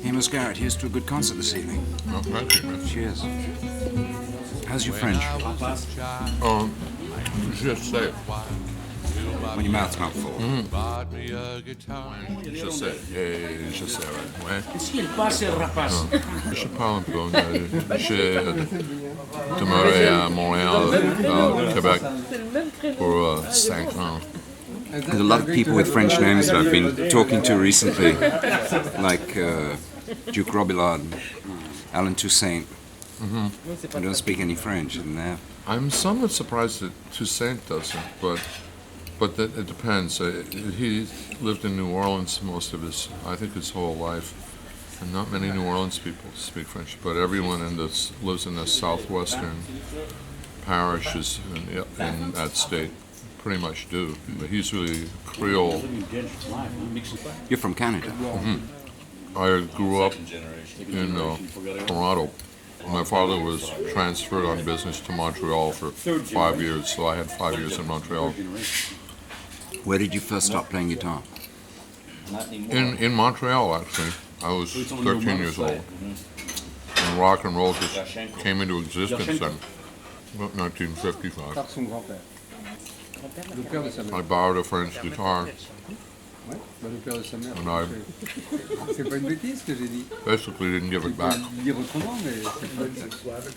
Amos Garrett, here's to a good concert this evening. Oh, thank you, man. Cheers. How's your French? Just say it. When your mouth's not full. Je sais. Je sais, ouais. Est-ce qu'il passe le rapace? Je parle un peu. J'ai demeuré à Montréal, au Québec, pour 5 ans. There's a lot of people with French names that I've been talking to recently, like Duke Robillard, Alan Toussaint. I don't speak any French, and I'm somewhat surprised that Toussaint doesn't, but it depends. He lived in New Orleans most of I think his whole life, and not many New Orleans people speak French, but everyone lives in the southwestern parishes in that state pretty much do. But he's really Creole. you're from Canada. I grew up in Toronto. My father was transferred on business to Montreal for 5 years, so I had 5 years in Montreal. Where did you first start playing guitar? In Montreal, actually. I was 13 years old. And rock and roll just came into existence in 1955. I borrowed a friend's guitar, and I basically didn't give it back.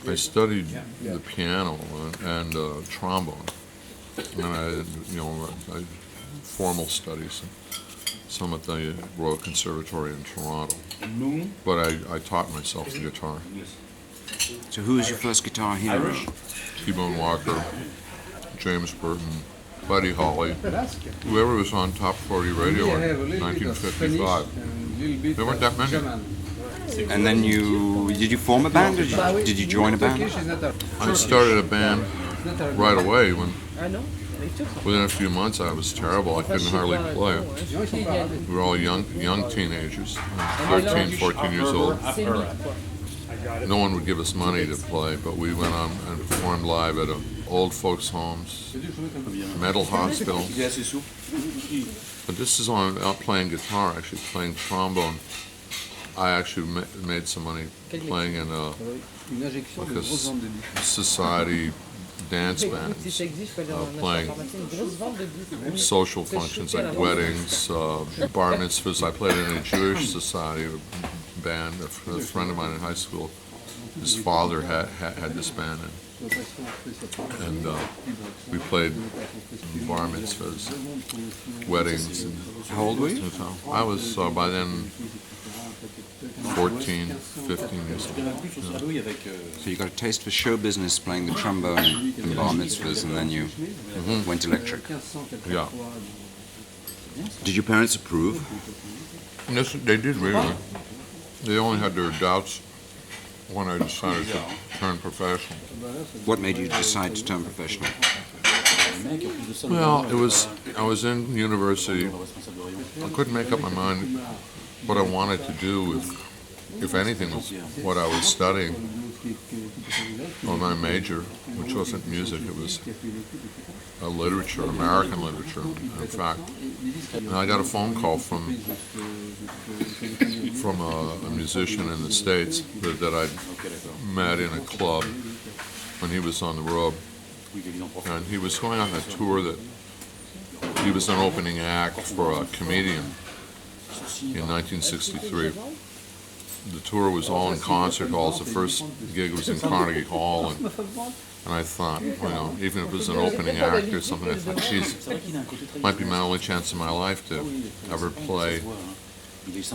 I studied the piano and trombone, and I formal studies, some at the Royal Conservatory in Toronto. But I taught myself the guitar. So who was your first guitar hero? T-Bone Walker, James Burton, Buddy Holly, whoever was on Top 40 radio in 1955. There weren't that many. And then did you form a band, or did you join a band? I started a band right away. Within a few months, I was terrible. I couldn't hardly play. We were all young teenagers, 13, 14 years old. No one would give us money to play, but we went on and performed live at old folks' homes, mental hospitals. But this is on not playing guitar, actually playing trombone. I actually made some money playing in a society dance bands, playing social functions like weddings, bar mitzvahs. I played in a Jewish society band. A friend of mine in high school, his father had this band, and we played bar mitzvahs, weddings. How old were you? I was by then 14, 15 years old. Yeah. So you got a taste for show business playing the trombone and bar mitzvahs, and then you went electric. Yeah. Did your parents approve? Yes, they did really. They only had their doubts when I decided to turn professional. What made you decide to turn professional? Well, I was in university. I couldn't make up my mind what I wanted to do, if anything, was what I was studying. Well, my major, which wasn't music, it was literature, American literature, in fact. And I got a phone call from a musician in the States that I'd met in a club when he was on the road. And he was going on a tour that he was an opening act for a comedian in 1963. The tour was all in concert halls. The first gig was in Carnegie Hall, and I thought, even if it was an opening act or something, I thought, geez, might be my only chance in my life to ever play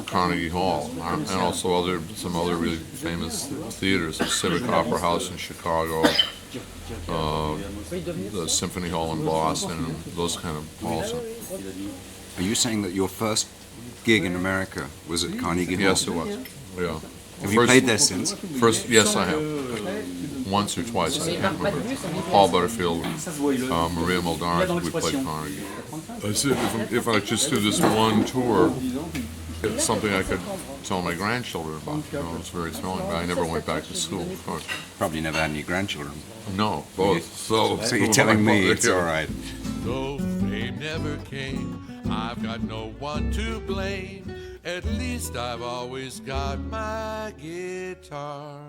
Carnegie Hall, and also some other really famous theaters, the Civic Opera House in Chicago, the Symphony Hall in Boston, and those kind of halls. Are you saying that your first gig in America was at Carnegie Hall? Yes, it was. Yeah. Have you played there since? Yes, I have. Once or twice, I can't remember. Paul Butterfield, Maria Muldaur, we played Carnegie. I said, if I just do this one tour, it's something I could tell my grandchildren about. It was very thrilling, but I never went back to school, of course. Probably never had any grandchildren. No, both. So you're telling me it's all right. Though fame never came, I've got no one to blame. At least I've always got my guitar.